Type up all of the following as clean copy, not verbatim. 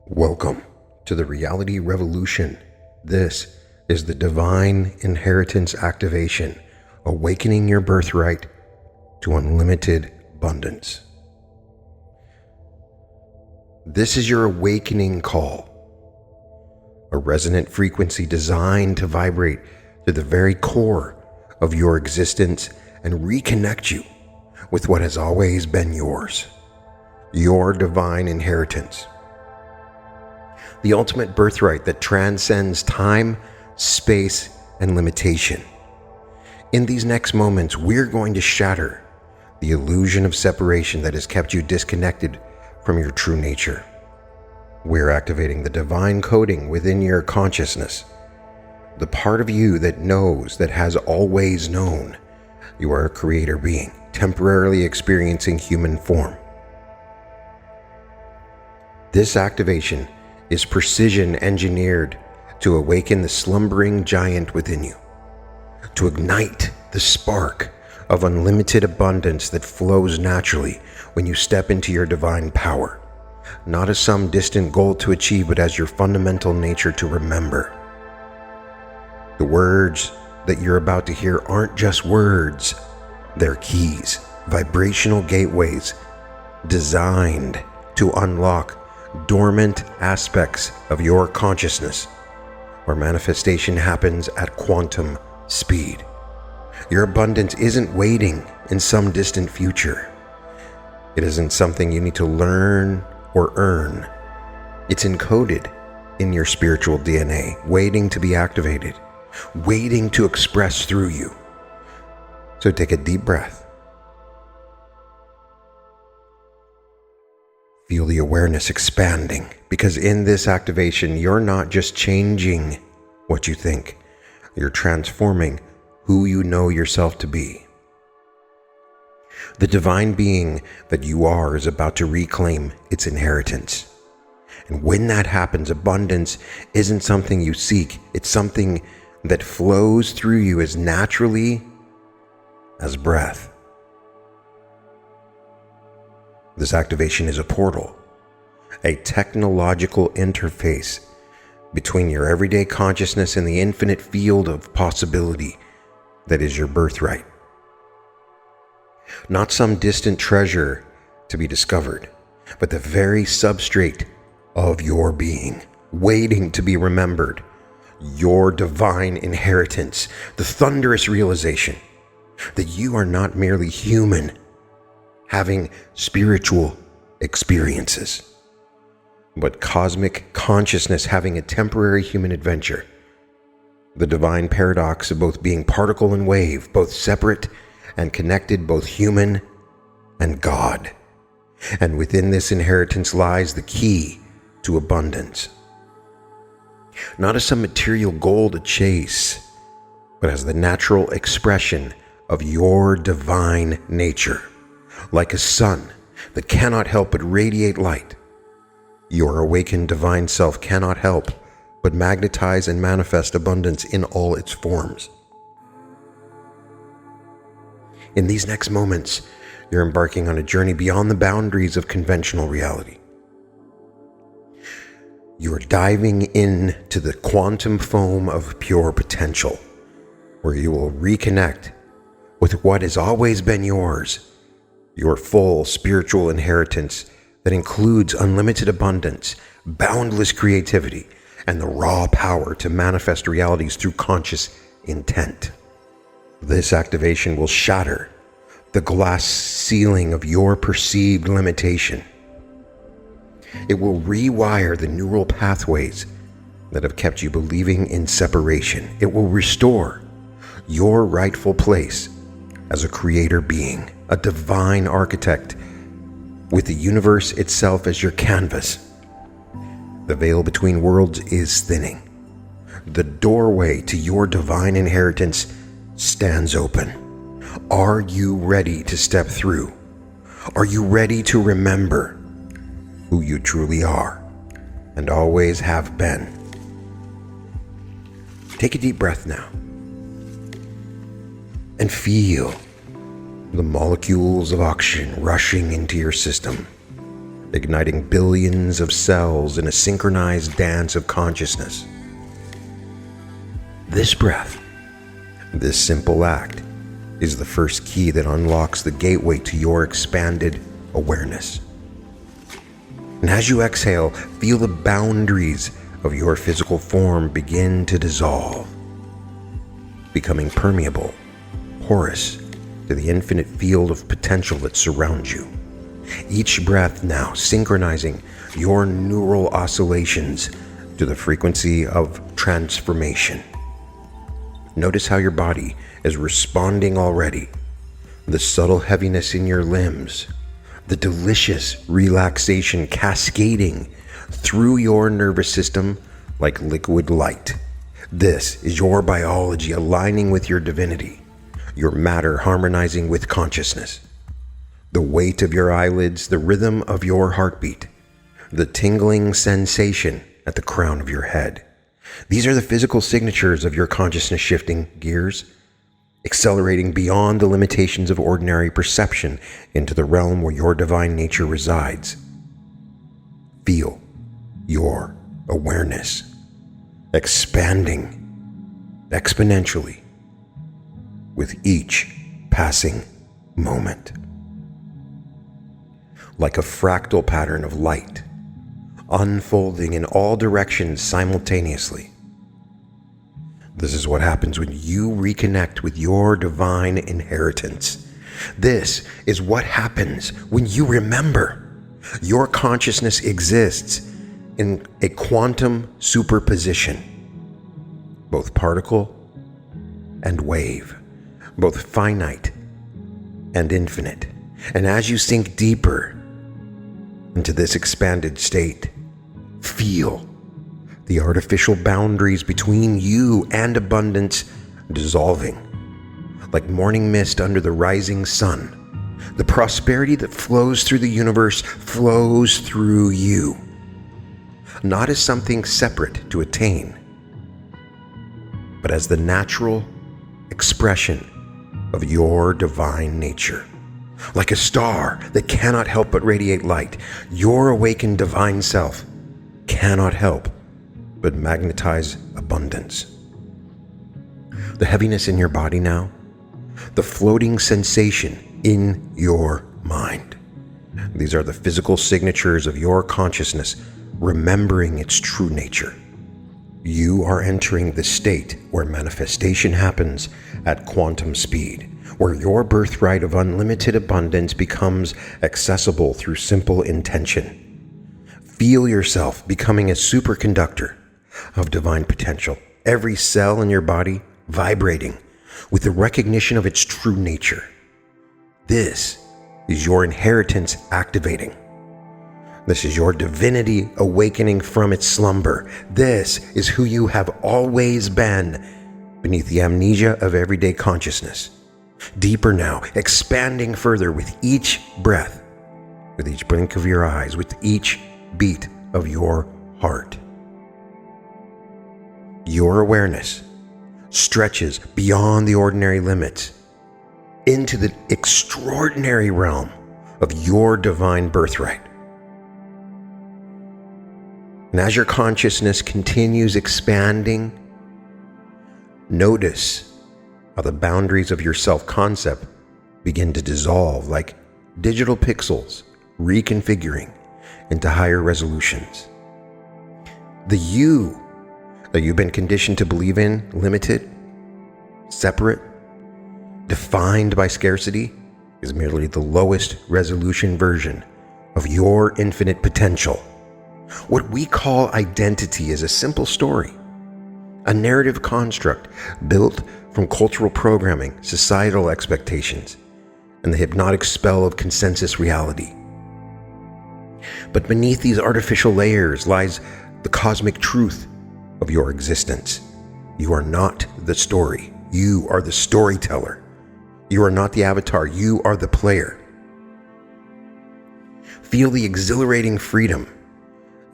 Welcome to the Reality Revolution. This is the Divine Inheritance Activation, awakening your birthright to unlimited abundance. This is your awakening call, a resonant frequency designed to vibrate to the very core of your existence and reconnect you with what has always been yours, your divine inheritance. The ultimate birthright that transcends time, space, and limitation. In these next moments, we're going to shatter the illusion of separation that has kept you disconnected from your true nature. We're activating the divine coding within your consciousness, the part of you that knows, that has always known. You are a creator being, temporarily experiencing human form. This activation is precision engineered to awaken the slumbering giant within you, to ignite the spark of unlimited abundance that flows naturally when you step into your divine power, not as some distant goal to achieve, but as your fundamental nature to remember. The words that you're about to hear aren't just words, they're keys, vibrational gateways designed to unlock dormant aspects of your consciousness, where manifestation happens at quantum speed. Your abundance isn't waiting in some distant future. It isn't something you need to learn or earn. It's encoded in your spiritual DNA, waiting to be activated, waiting to express through you. So take a deep breath. Feel the awareness expanding, because in this activation, you're not just changing what you think, you're transforming who you know yourself to be. The divine being that you are is about to reclaim its inheritance. And when that happens, abundance isn't something you seek, it's something that flows through you as naturally as breath. This activation is a portal, a technological interface between your everyday consciousness and the infinite field of possibility that is your birthright. Not some distant treasure to be discovered, but the very substrate of your being, waiting to be remembered, your divine inheritance, the thunderous realization that you are not merely human, having spiritual experiences, but cosmic consciousness having a temporary human adventure. The divine paradox of both being particle and wave, both separate and connected, both human and God. And within this inheritance lies the key to abundance. Not as some material goal to chase, but as the natural expression of your divine nature. Like a sun that cannot help but radiate light, your awakened divine self cannot help but magnetize and manifest abundance in all its forms. In these next moments, you're embarking on a journey beyond the boundaries of conventional reality. You're diving into the quantum foam of pure potential, where you will reconnect with what has always been yours, your full spiritual inheritance that includes unlimited abundance, boundless creativity, and the raw power to manifest realities through conscious intent. This activation will shatter the glass ceiling of your perceived limitation. It will rewire the neural pathways that have kept you believing in separation. It will restore your rightful place as a creator being, a divine architect, with the universe itself as your canvas. The veil between worlds is thinning. The doorway to your divine inheritance stands open. Are you ready to step through? Are you ready to remember who you truly are and always have been? Take a deep breath now and feel the molecules of oxygen rushing into your system, igniting billions of cells in a synchronized dance of consciousness. This breath, this simple act, is the first key that unlocks the gateway to your expanded awareness. And as you exhale, feel the boundaries of your physical form begin to dissolve, becoming permeable, porous to the infinite field of potential that surrounds you. Each breath now synchronizing your neural oscillations to the frequency of transformation. Notice how your body is responding already. The subtle heaviness in your limbs, the delicious relaxation cascading through your nervous system like liquid light. This is your biology aligning with your divinity, your matter harmonizing with consciousness. The weight of your eyelids, the rhythm of your heartbeat, the tingling sensation at the crown of your head. These are the physical signatures of your consciousness shifting gears, accelerating beyond the limitations of ordinary perception into the realm where your divine nature resides. Feel your awareness expanding exponentially with each passing moment. Like a fractal pattern of light, unfolding in all directions simultaneously. This is what happens when you reconnect with your divine inheritance. This is what happens when you remember your consciousness exists in a quantum superposition, both particle and wave, both finite and infinite. And as you sink deeper into this expanded state, feel the artificial boundaries between you and abundance dissolving. Like morning mist under the rising sun, the prosperity that flows through the universe flows through you, not as something separate to attain, but as the natural expression of your divine nature. Like a star that cannot help but radiate light, your awakened divine self cannot help but magnetize abundance. The heaviness in your body now, the floating sensation in your mind. These are the physical signatures of your consciousness remembering its true nature. You are entering the state where manifestation happens at quantum speed, where your birthright of unlimited abundance becomes accessible through simple intention. Feel yourself becoming a superconductor of divine potential, every cell in your body vibrating with the recognition of its true nature. This is your inheritance activating. This is your divinity awakening from its slumber. This is who you have always been beneath the amnesia of everyday consciousness. Deeper now, expanding further with each breath, with each blink of your eyes, with each beat of your heart. Your awareness stretches beyond the ordinary limits into the extraordinary realm of your divine birthright. And as your consciousness continues expanding, notice how the boundaries of your self-concept begin to dissolve like digital pixels reconfiguring into higher resolutions. The you that you've been conditioned to believe in, limited, separate, defined by scarcity, is merely the lowest resolution version of your infinite potential. What we call identity is a simple story, a narrative construct built from cultural programming, societal expectations, and the hypnotic spell of consensus reality. But beneath these artificial layers lies the cosmic truth of your existence. You are not the story. You are the storyteller. You are not the avatar. You are the player. Feel the exhilarating freedom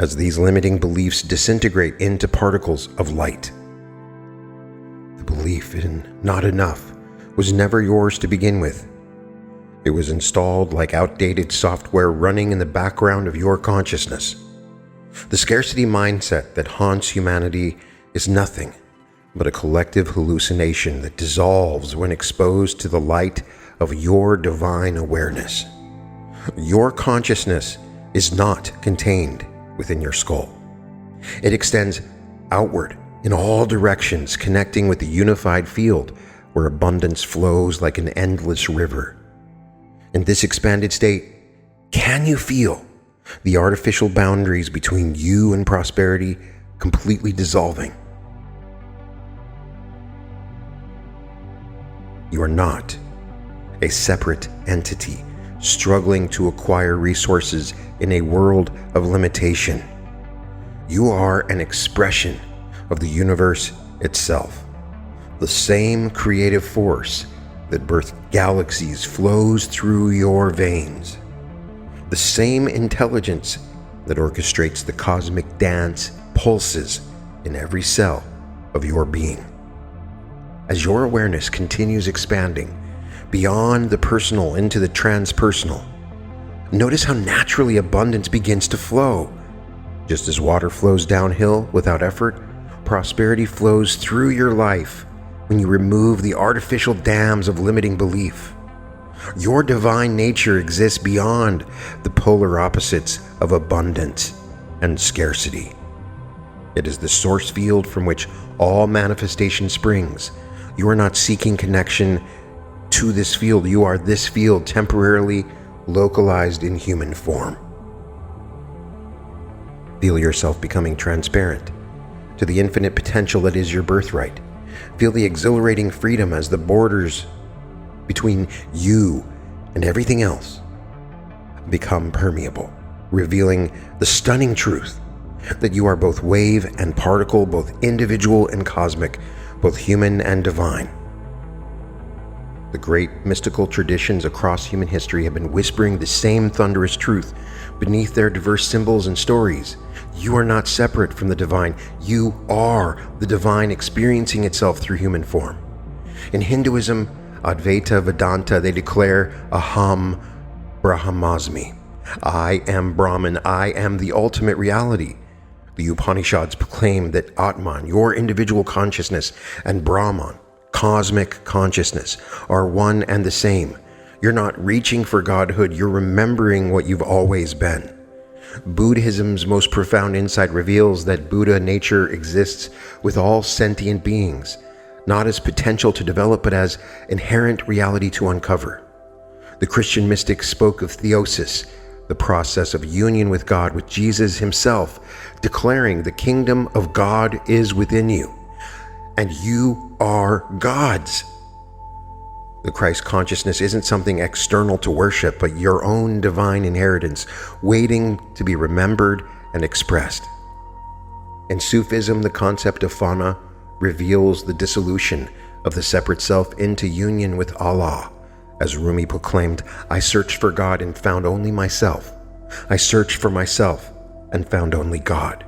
as these limiting beliefs disintegrate into particles of light. The belief in not enough was never yours to begin with. It was installed like outdated software running in the background of your consciousness. The scarcity mindset that haunts humanity is nothing but a collective hallucination that dissolves when exposed to the light of your divine awareness. Your consciousness is not contained within your skull. It extends outward in all directions, connecting with the unified field where abundance flows like an endless river. In this expanded state, can you feel the artificial boundaries between you and prosperity completely dissolving? You are not a separate entity struggling to acquire resources in a world of limitation. You are an expression of the universe itself. The same creative force that birthed galaxies flows through your veins. The same intelligence that orchestrates the cosmic dance pulses in every cell of your being. As your awareness continues expanding beyond the personal into the transpersonal, notice how naturally abundance begins to flow. Just as water flows downhill without effort, prosperity flows through your life when you remove the artificial dams of limiting belief. Your divine nature exists beyond the polar opposites of abundance and scarcity. It is the source field from which all manifestation springs. You are not seeking connection to this field. You are this field temporarily localized in human form. Feel yourself becoming transparent to the infinite potential that is your birthright. Feel the exhilarating freedom as the borders between you and everything else become permeable, revealing the stunning truth that you are both wave and particle, both individual and cosmic, both human and divine. The great mystical traditions across human history have been whispering the same thunderous truth beneath their diverse symbols and stories. You are not separate from the divine. You are the divine experiencing itself through human form. In Hinduism, Advaita Vedanta, they declare Aham Brahmasmi. I am Brahman. I am the ultimate reality. The Upanishads proclaim that Atman, your individual consciousness, and Brahman, cosmic consciousness, are one and the same. You're not reaching for godhood, you're remembering what you've always been. Buddhism's most profound insight reveals that Buddha nature exists with all sentient beings, not as potential to develop, but as inherent reality to uncover. The Christian mystics spoke of theosis, the process of union with God, with Jesus himself, declaring the kingdom of God is within you, and you are God's. The Christ consciousness isn't something external to worship, but your own divine inheritance, waiting to be remembered and expressed. In Sufism, the concept of fana reveals the dissolution of the separate self into union with Allah. As Rumi proclaimed, I searched for God and found only myself. I searched for myself and found only God.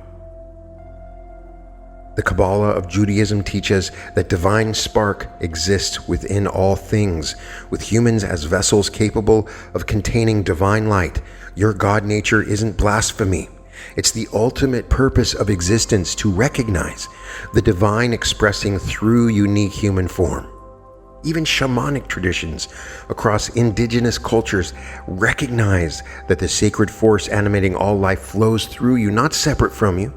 The Kabbalah of Judaism teaches that divine spark exists within all things, with humans as vessels capable of containing divine light. Your God nature isn't blasphemy. It's the ultimate purpose of existence, to recognize the divine expressing through unique human form. Even shamanic traditions across indigenous cultures recognize that the sacred force animating all life flows through you, not separate from you.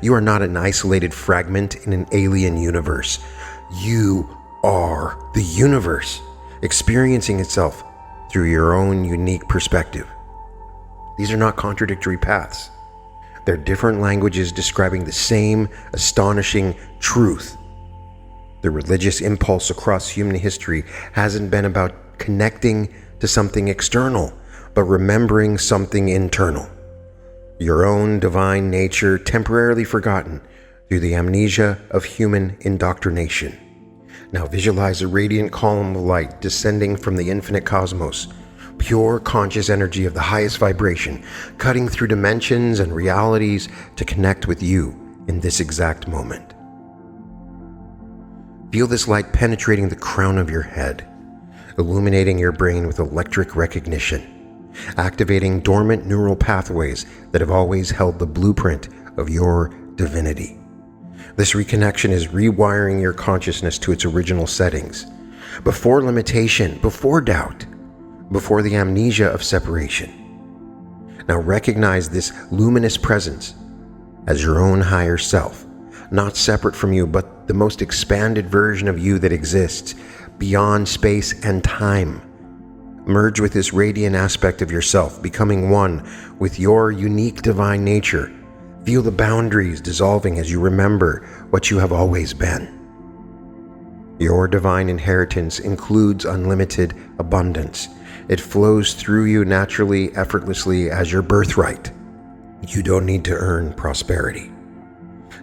You are not an isolated fragment in an alien universe. You are the universe, experiencing itself through your own unique perspective. These are not contradictory paths. They're different languages describing the same astonishing truth. The religious impulse across human history hasn't been about connecting to something external, but remembering something internal. Your own divine nature temporarily forgotten through the amnesia of human indoctrination. Now visualize a radiant column of light descending from the infinite cosmos, pure conscious energy of the highest vibration, cutting through dimensions and realities to connect with you in this exact moment. Feel this light penetrating the crown of your head, illuminating your brain with electric recognition, activating dormant neural pathways that have always held the blueprint of your divinity. This reconnection is rewiring your consciousness to its original settings, before limitation, before doubt, before the amnesia of separation. Now recognize this luminous presence as your own higher self, not separate from you, but the most expanded version of you that exists beyond space and time. Merge with this radiant aspect of yourself, becoming one with your unique divine nature. Feel the boundaries dissolving as you remember what you have always been. Your divine inheritance includes unlimited abundance. It flows through you naturally, effortlessly as your birthright. You don't need to earn prosperity.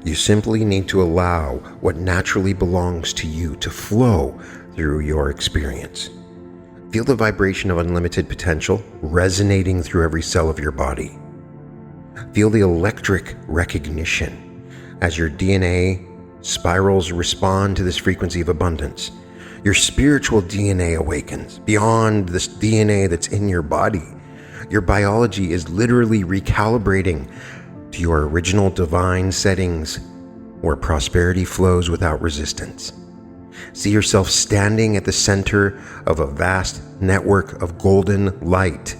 You simply need to allow what naturally belongs to you to flow through your experience. Feel the vibration of unlimited potential resonating through every cell of your body. Feel the electric recognition as your DNA spirals respond to this frequency of abundance. Your spiritual DNA awakens beyond this DNA that's in your body. Your biology is literally recalibrating to your original divine settings where prosperity flows without resistance. See yourself standing at the center of a vast network of golden light,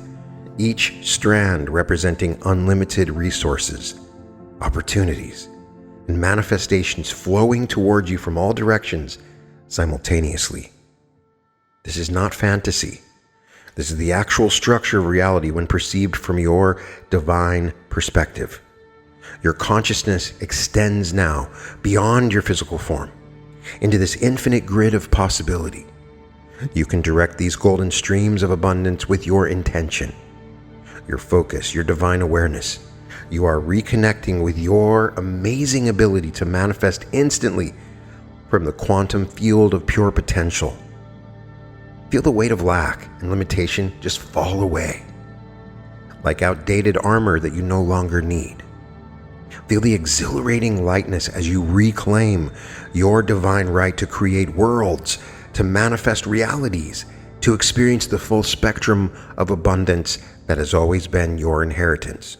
each strand representing unlimited resources, opportunities, and manifestations flowing toward you from all directions simultaneously. This is not fantasy. This is the actual structure of reality when perceived from your divine perspective. Your consciousness extends now beyond your physical form into this infinite grid of possibility. You can direct these golden streams of abundance with your intention, your focus, your divine awareness. You are reconnecting with your amazing ability to manifest instantly from the quantum field of pure potential. Feel the weight of lack and limitation just fall away, like outdated armor that you no longer need. Feel the exhilarating lightness as you reclaim your divine right to create worlds, to manifest realities, to experience the full spectrum of abundance that has always been your inheritance.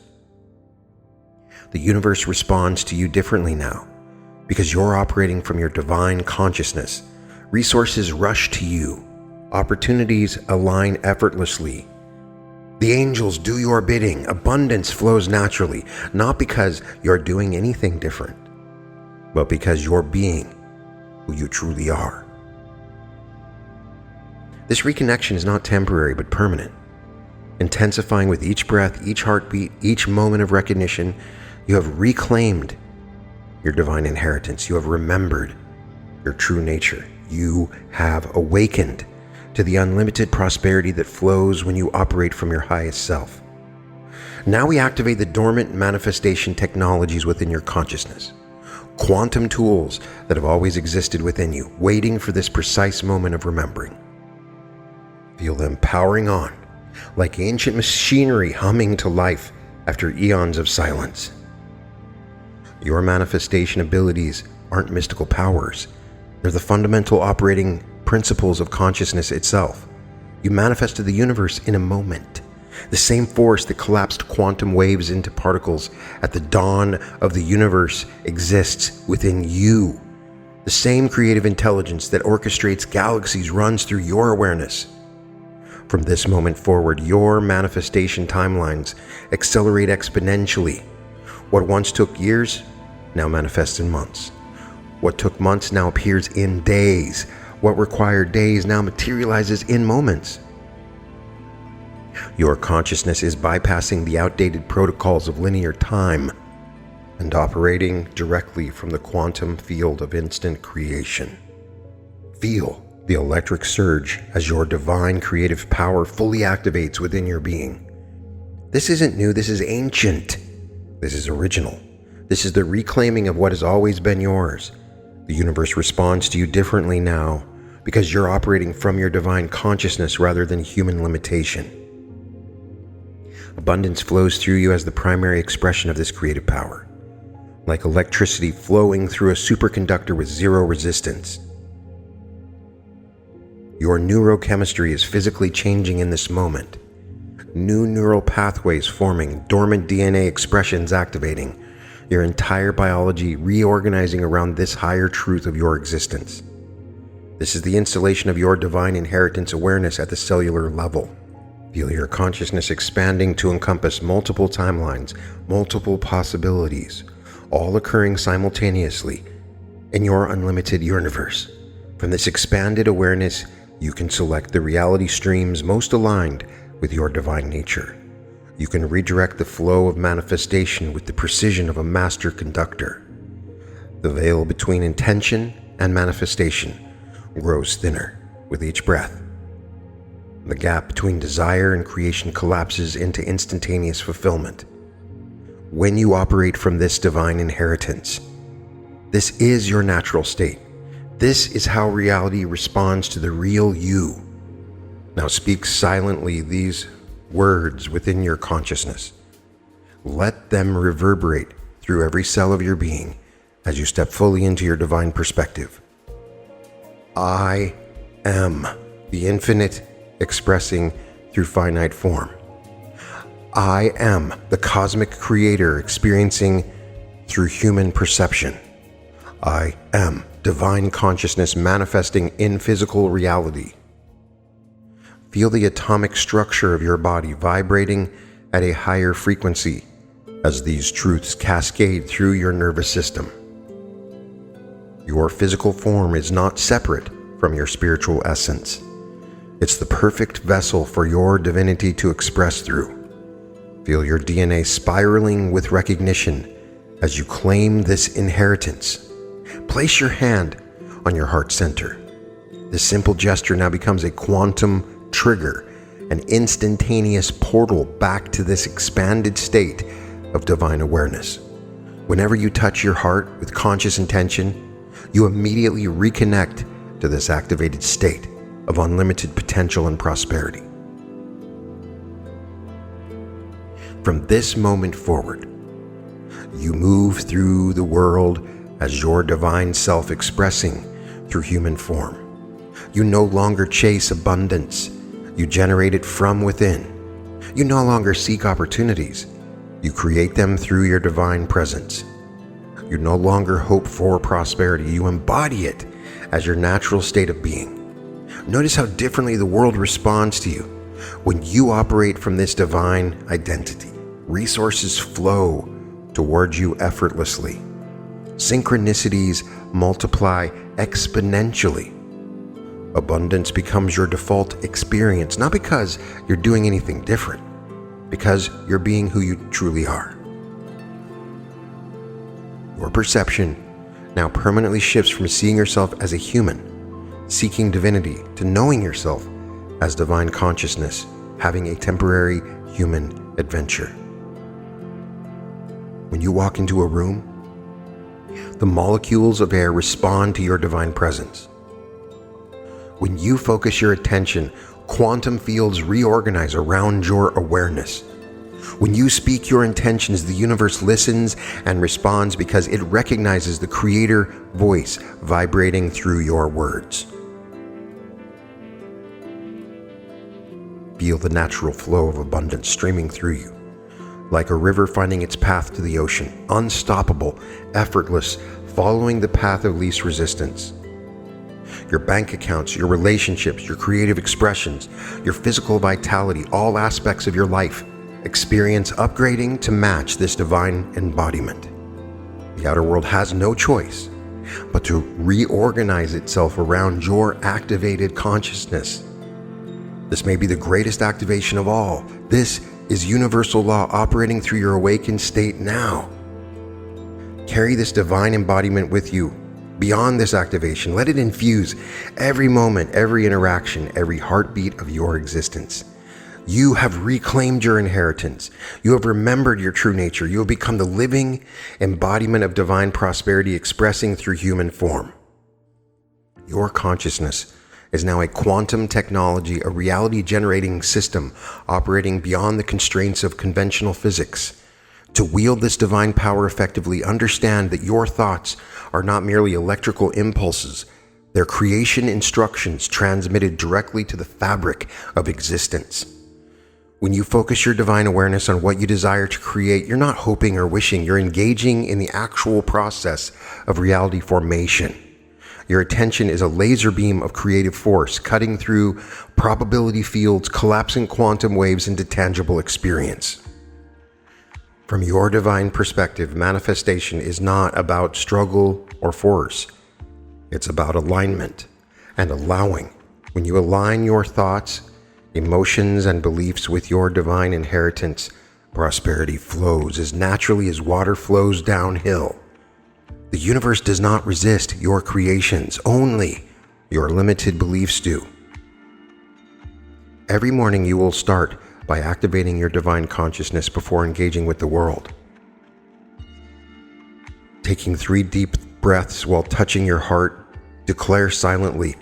The universe responds to you differently now because you're operating from your divine consciousness. Resources rush to you. Opportunities align effortlessly. The angels do your bidding. Abundance flows naturally, not because you're doing anything different, but because you're being who you truly are. This reconnection is not temporary, but permanent, intensifying with each breath, each heartbeat, each moment of recognition. You have reclaimed your divine inheritance. You have remembered your true nature. You have awakened to the unlimited prosperity that flows when you operate from your highest self. Now we activate the dormant manifestation technologies within your consciousness, quantum tools that have always existed within you, waiting for this precise moment of remembering. Feel them powering on, like ancient machinery humming to life after eons of silence. Your manifestation abilities aren't mystical powers. They're the fundamental operating principles of consciousness itself. You manifested the universe in a moment. The same force that collapsed quantum waves into particles at the dawn of the universe exists within you. The same creative intelligence that orchestrates galaxies runs through your awareness. From this moment forward, your manifestation timelines accelerate exponentially. What once took years now manifests in months. What took months now appears in days. What required days now materializes in moments. Your consciousness is bypassing the outdated protocols of linear time and operating directly from the quantum field of instant creation. Feel the electric surge as your divine creative power fully activates within your being. This isn't new, this is ancient. This is original. This is the reclaiming of what has always been yours. The universe responds to you differently now because you're operating from your divine consciousness rather than human limitation. Abundance flows through you as the primary expression of this creative power, like electricity flowing through a superconductor with zero resistance. Your neurochemistry is physically changing in this moment. New neural pathways forming, dormant DNA expressions activating, your entire biology reorganizing around this higher truth of your existence. This is the installation of your divine inheritance awareness at the cellular level. Feel your consciousness expanding to encompass multiple timelines, multiple possibilities, all occurring simultaneously in your unlimited universe. From this expanded awareness, you can select the reality streams most aligned with your divine nature. You can redirect the flow of manifestation with the precision of a master conductor. The veil between intention and manifestation grows thinner with each breath. The gap between desire and creation collapses into instantaneous fulfillment. When you operate from this divine inheritance, this is your natural state. This is how reality responds to the real you. Now speak silently these words within your consciousness. Let them reverberate through every cell of your being as you step fully into your divine perspective. I am the infinite expressing through finite form. I am the cosmic creator experiencing through human perception. I am divine consciousness manifesting in physical reality. Feel the atomic structure of your body vibrating at a higher frequency as these truths cascade through your nervous system. Your physical form is not separate from your spiritual essence. It's the perfect vessel for your divinity to express through. Feel your DNA spiraling with recognition as you claim this inheritance. Place your hand on your heart center. This simple gesture now becomes a quantum trigger, an instantaneous portal back to this expanded state of divine awareness. Whenever you touch your heart with conscious intention, you immediately reconnect to this activated state of unlimited potential and prosperity. From this moment forward, you move through the world as your divine self expressing through human form. You no longer chase abundance. You generate it from within. You no longer seek opportunities. You create them through your divine presence. You no longer hope for prosperity. You embody it as your natural state of being. Notice how differently the world responds to you when you operate from this divine identity. Resources flow towards you effortlessly. Synchronicities multiply exponentially. Abundance becomes your default experience, not because you're doing anything different, because you're being who you truly are. Your perception now permanently shifts from seeing yourself as a human, seeking divinity, to knowing yourself as divine consciousness, having a temporary human adventure. When you walk into a room, the molecules of air respond to your divine presence. When you focus your attention, quantum fields reorganize around your awareness. When you speak your intentions, the universe listens and responds because it recognizes the creator voice vibrating through your words. Feel the natural flow of abundance streaming through you, like a river finding its path to the ocean, unstoppable, effortless, following the path of least resistance. Your bank accounts, your relationships, your creative expressions, your physical vitality, all aspects of your life experience upgrading to match this divine embodiment. The outer world has no choice but to reorganize itself around your activated consciousness. This may be the greatest activation of all. This is universal law operating through your awakened state now. Carry this divine embodiment with you beyond this activation. Let it infuse every moment, every interaction, every heartbeat of your existence. You have reclaimed your inheritance. You have remembered your true nature. You have become the living embodiment of divine prosperity expressing through human form. Your consciousness is now a quantum technology, a reality-generating system operating beyond the constraints of conventional physics. To wield this divine power effectively, understand that your thoughts are not merely electrical impulses, They're creation instructions transmitted directly to the fabric of existence. When you focus your divine awareness on what you desire to create, you're not hoping or wishing, you're engaging in the actual process of reality formation. Your attention is a laser beam of creative force, cutting through probability fields, collapsing quantum waves into tangible experience. From your divine perspective, manifestation is not about struggle or force. It's about alignment and allowing. When you align your thoughts, emotions, and beliefs with your divine inheritance, prosperity flows as naturally as water flows downhill. The universe does not resist your creations, only your limited beliefs do. Every morning you will start by activating your divine consciousness before engaging with the world. Taking 3 deep breaths while touching your heart, declare silently,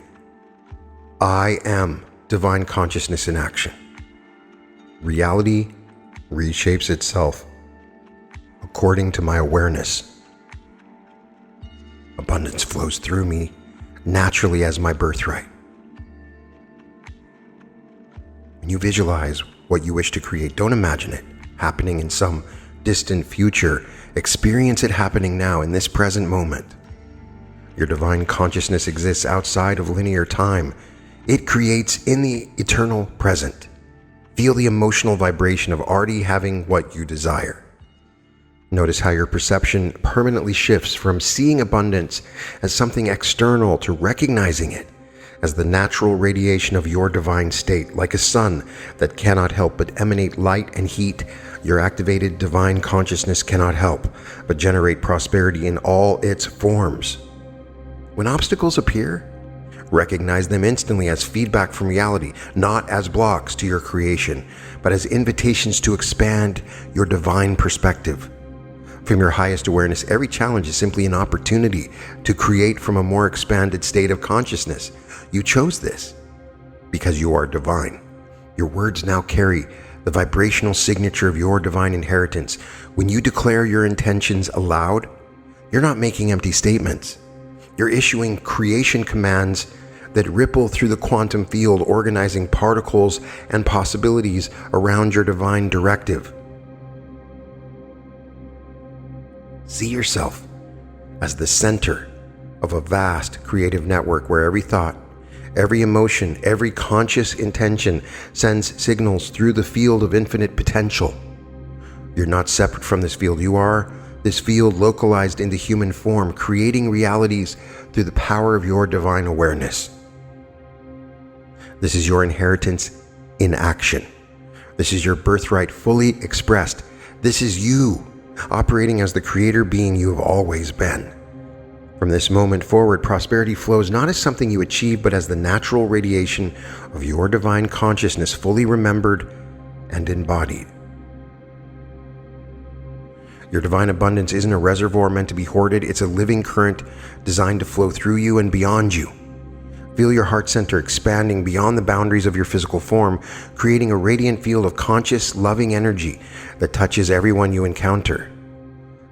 I am divine consciousness in action. Reality reshapes itself according to my awareness. Abundance flows through me naturally as my birthright. When you visualize what you wish to create, don't imagine it happening in some distant future. Experience it happening now in this present moment. Your divine consciousness exists outside of linear time. It creates in the eternal present. Feel the emotional vibration of already having what you desire. Notice how your perception permanently shifts from seeing abundance as something external to recognizing it as the natural radiation of your divine state. Like a sun that cannot help but emanate light and heat, your activated divine consciousness cannot help but generate prosperity in all its forms. When obstacles appear, recognize them instantly as feedback from reality, not as blocks to your creation, but as invitations to expand your divine perspective. From your highest awareness, every challenge is simply an opportunity to create from a more expanded state of consciousness. You chose this because you are divine. Your words now carry the vibrational signature of your divine inheritance. When you declare your intentions aloud, you're not making empty statements. You're issuing creation commands that ripple through the quantum field, organizing particles and possibilities around your divine directive. See yourself as the center of a vast creative network where every thought, every emotion, every conscious intention sends signals through the field of infinite potential. You're not separate from this field. You are this field localized into human form, creating realities through the power of your divine awareness. This is your inheritance in action. This is your birthright fully expressed. This is you operating as the creator being you have always been. From this moment forward, prosperity flows not as something you achieve, but as the natural radiation of your divine consciousness, fully remembered and embodied. Your divine abundance isn't a reservoir meant to be hoarded. It's a living current designed to flow through you and beyond you. Feel your heart center expanding beyond the boundaries of your physical form, creating a radiant field of conscious, loving energy that touches everyone you encounter.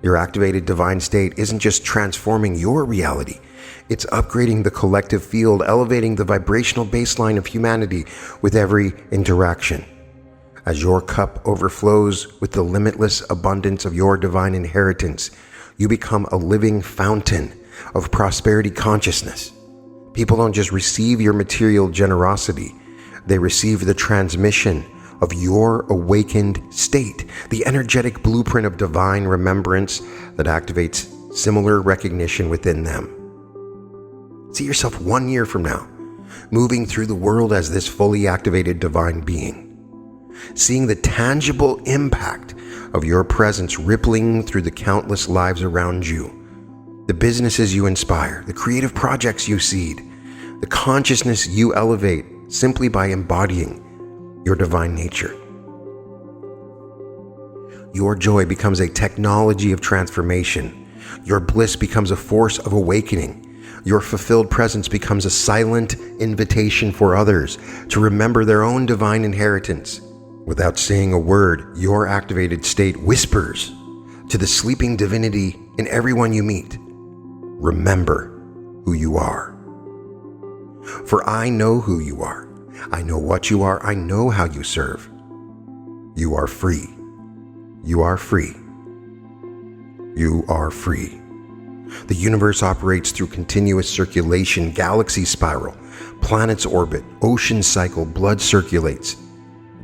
Your activated divine state isn't just transforming your reality, it's upgrading the collective field, elevating the vibrational baseline of humanity with every interaction. As your cup overflows with the limitless abundance of your divine inheritance, you become a living fountain of prosperity consciousness. People don't just receive your material generosity, they receive the transmission of your awakened state, the energetic blueprint of divine remembrance that activates similar recognition within them. See yourself 1 year from now, moving through the world as this fully activated divine being, seeing the tangible impact of your presence rippling through the countless lives around you, the businesses you inspire, the creative projects you seed, the consciousness you elevate simply by embodying your divine nature. Your joy becomes a technology of transformation. Your bliss becomes a force of awakening. Your fulfilled presence becomes a silent invitation for others to remember their own divine inheritance. Without saying a word, your activated state whispers to the sleeping divinity in everyone you meet, remember who you are. For I know who you are. I know what you are. I know how you serve. You are free. You are free. You are free. The universe operates through continuous circulation, galaxy spiral, planets orbit, ocean cycle, blood circulates.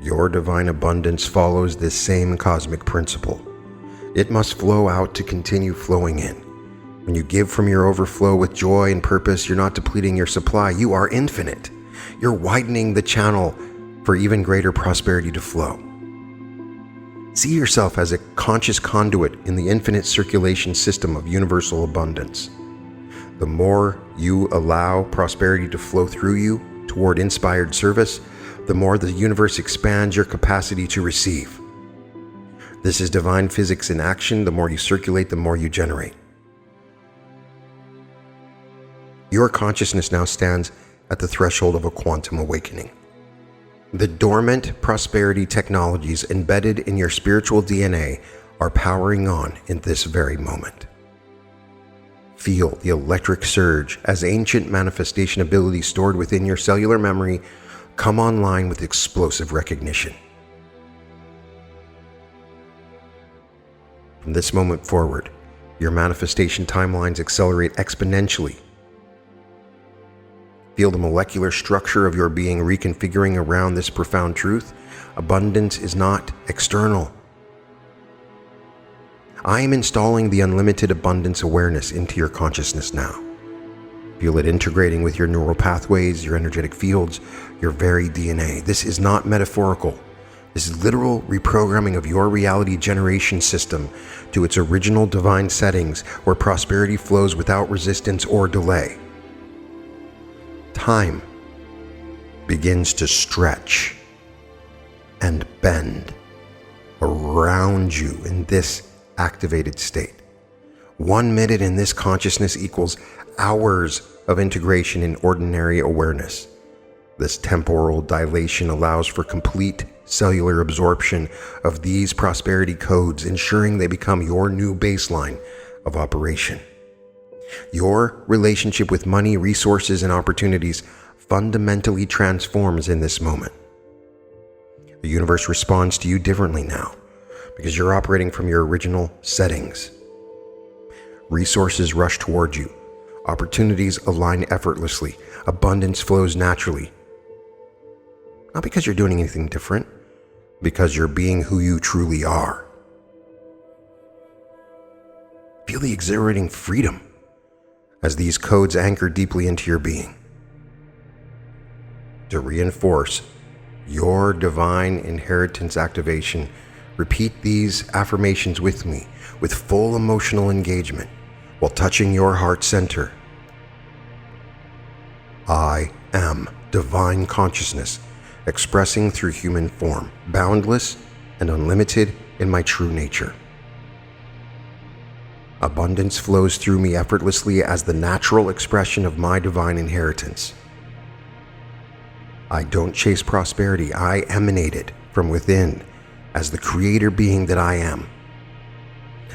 Your divine abundance follows this same cosmic principle. It must flow out to continue flowing in. When you give from your overflow with joy and purpose, you're not depleting your supply. You are infinite. You're widening the channel for even greater prosperity to flow. See yourself as a conscious conduit in the infinite circulation system of universal abundance. The more you allow prosperity to flow through you toward inspired service, the more the universe expands your capacity to receive. This is divine physics in action. The more you circulate, the more you generate. Your consciousness now stands at the threshold of a quantum awakening. The dormant prosperity technologies embedded in your spiritual DNA are powering on in this very moment. Feel the electric surge as ancient manifestation abilities stored within your cellular memory come online with explosive recognition. From this moment forward, your manifestation timelines accelerate exponentially. Feel the molecular structure of your being reconfiguring around this profound truth. Abundance is not external. I am installing the unlimited abundance awareness into your consciousness now. Feel it integrating with your neural pathways, your energetic fields, your very DNA. This is not metaphorical. This is literal reprogramming of your reality generation system to its original divine settings where prosperity flows without resistance or delay. Time begins to stretch and bend around you in this activated state. 1 minute in this consciousness equals hours of integration in ordinary awareness. This temporal dilation allows for complete cellular absorption of these prosperity codes, ensuring they become your new baseline of operation. Your relationship with money, resources, and opportunities fundamentally transforms in this moment. The universe responds to you differently now because you're operating from your original settings. Resources rush toward you. Opportunities align effortlessly. Abundance flows naturally. Not because you're doing anything different, because you're being who you truly are. Feel the exhilarating freedom as these codes anchor deeply into your being. To reinforce your divine inheritance activation, repeat these affirmations with me with full emotional engagement while touching your heart center. I am divine consciousness, expressing through human form, boundless and unlimited in my true nature. Abundance flows through me effortlessly as the natural expression of my divine inheritance. I don't chase prosperity, I emanate it from within as the creator being that I am.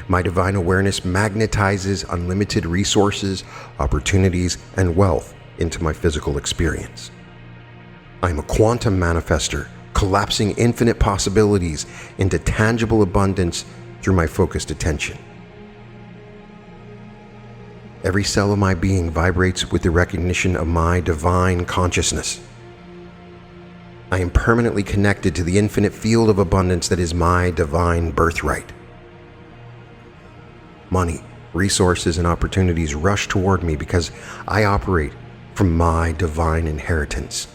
My divine awareness magnetizes unlimited resources, opportunities, and wealth into my physical experience. I am a quantum manifester, collapsing infinite possibilities into tangible abundance through my focused attention. Every cell of my being vibrates with the recognition of my divine consciousness. I am permanently connected to the infinite field of abundance that is my divine birthright. Money, resources, and opportunities rush toward me because I operate from my divine inheritance.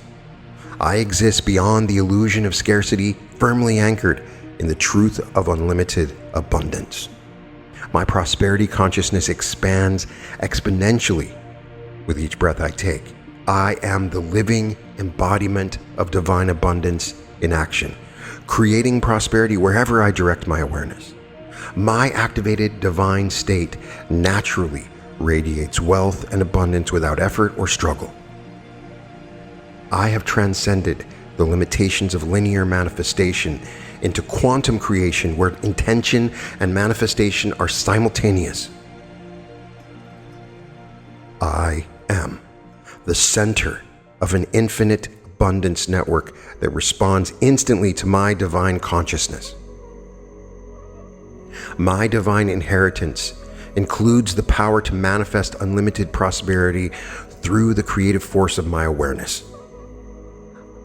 I exist beyond the illusion of scarcity, firmly anchored in the truth of unlimited abundance. My prosperity consciousness expands exponentially with each breath I take. I am the living embodiment of divine abundance in action, creating prosperity wherever I direct my awareness. My activated divine state naturally radiates wealth and abundance without effort or struggle. I have transcended the limitations of linear manifestation into quantum creation where intention and manifestation are simultaneous. I am the center of an infinite abundance network that responds instantly to my divine consciousness. My divine inheritance includes the power to manifest unlimited prosperity through the creative force of my awareness.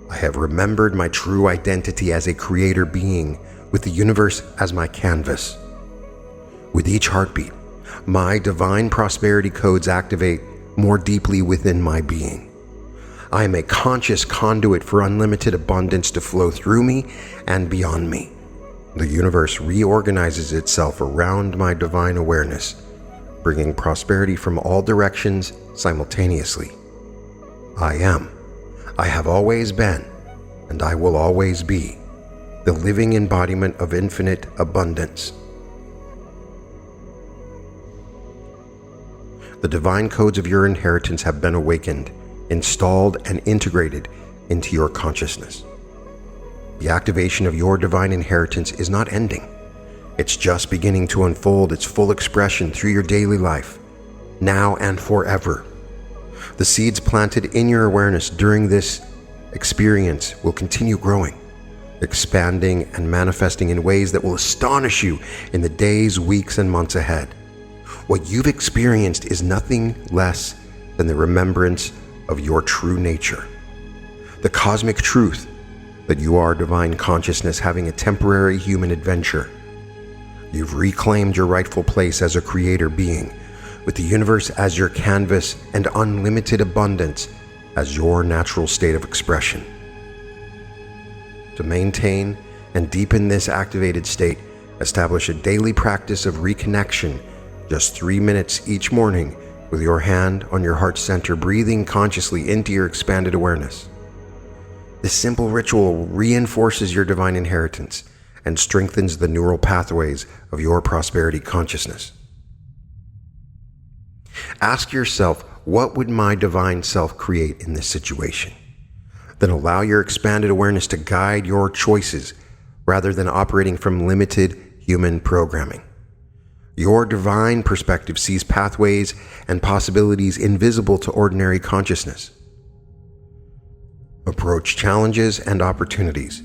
I have remembered my true identity as a creator being with the universe as my canvas. With each heartbeat, my divine prosperity codes activate more deeply within my being. I am a conscious conduit for unlimited abundance to flow through me and beyond me. The universe reorganizes itself around my divine awareness, bringing prosperity from all directions simultaneously. I have always been, and I will always be, the living embodiment of infinite abundance. The divine codes of your inheritance have been awakened, installed, and integrated into your consciousness. The activation of your divine inheritance is not ending. It's just beginning to unfold its full expression through your daily life, now and forever. The seeds planted in your awareness during this experience will continue growing, expanding, and manifesting in ways that will astonish you in the days, weeks, and months ahead. What you've experienced is nothing less than the remembrance of your true nature, the cosmic truth that you are divine consciousness having a temporary human adventure. You've reclaimed your rightful place as a creator being, with the universe as your canvas and unlimited abundance as your natural state of expression. To maintain and deepen this activated state, establish a daily practice of reconnection, just 3 minutes each morning, with your hand on your heart center, breathing consciously into your expanded awareness. This simple ritual reinforces your divine inheritance and strengthens the neural pathways of your prosperity consciousness. Ask yourself, what would my divine self create in this situation? Then allow your expanded awareness to guide your choices rather than operating from limited human programming. Your divine perspective sees pathways and possibilities invisible to ordinary consciousness. Approach challenges and opportunities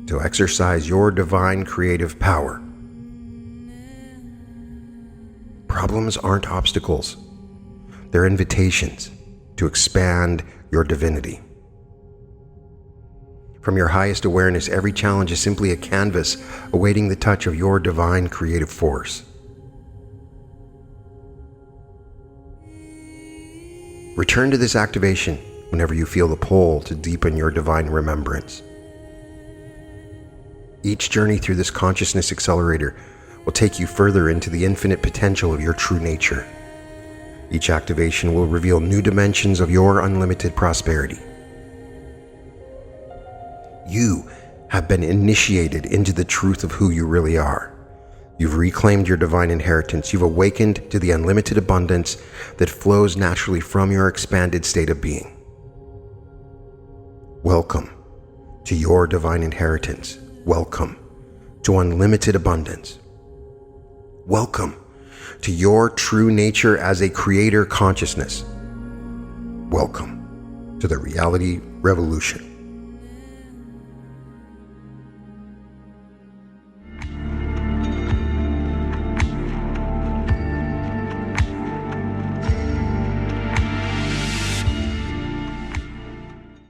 to exercise your divine creative power. Problems aren't obstacles. They're invitations to expand your divinity. From your highest awareness, every challenge is simply a canvas awaiting the touch of your divine creative force. Return to this activation whenever you feel the pull to deepen your divine remembrance. Each journey through this consciousness accelerator will take you further into the infinite potential of your true nature. Each activation will reveal new dimensions of your unlimited prosperity. You have been initiated into the truth of who you really are. You've reclaimed your divine inheritance. You've awakened to the unlimited abundance that flows naturally from your expanded state of being. Welcome to your divine inheritance. Welcome to unlimited abundance. Welcome to your true nature as a creator consciousness. Welcome to the reality revolution.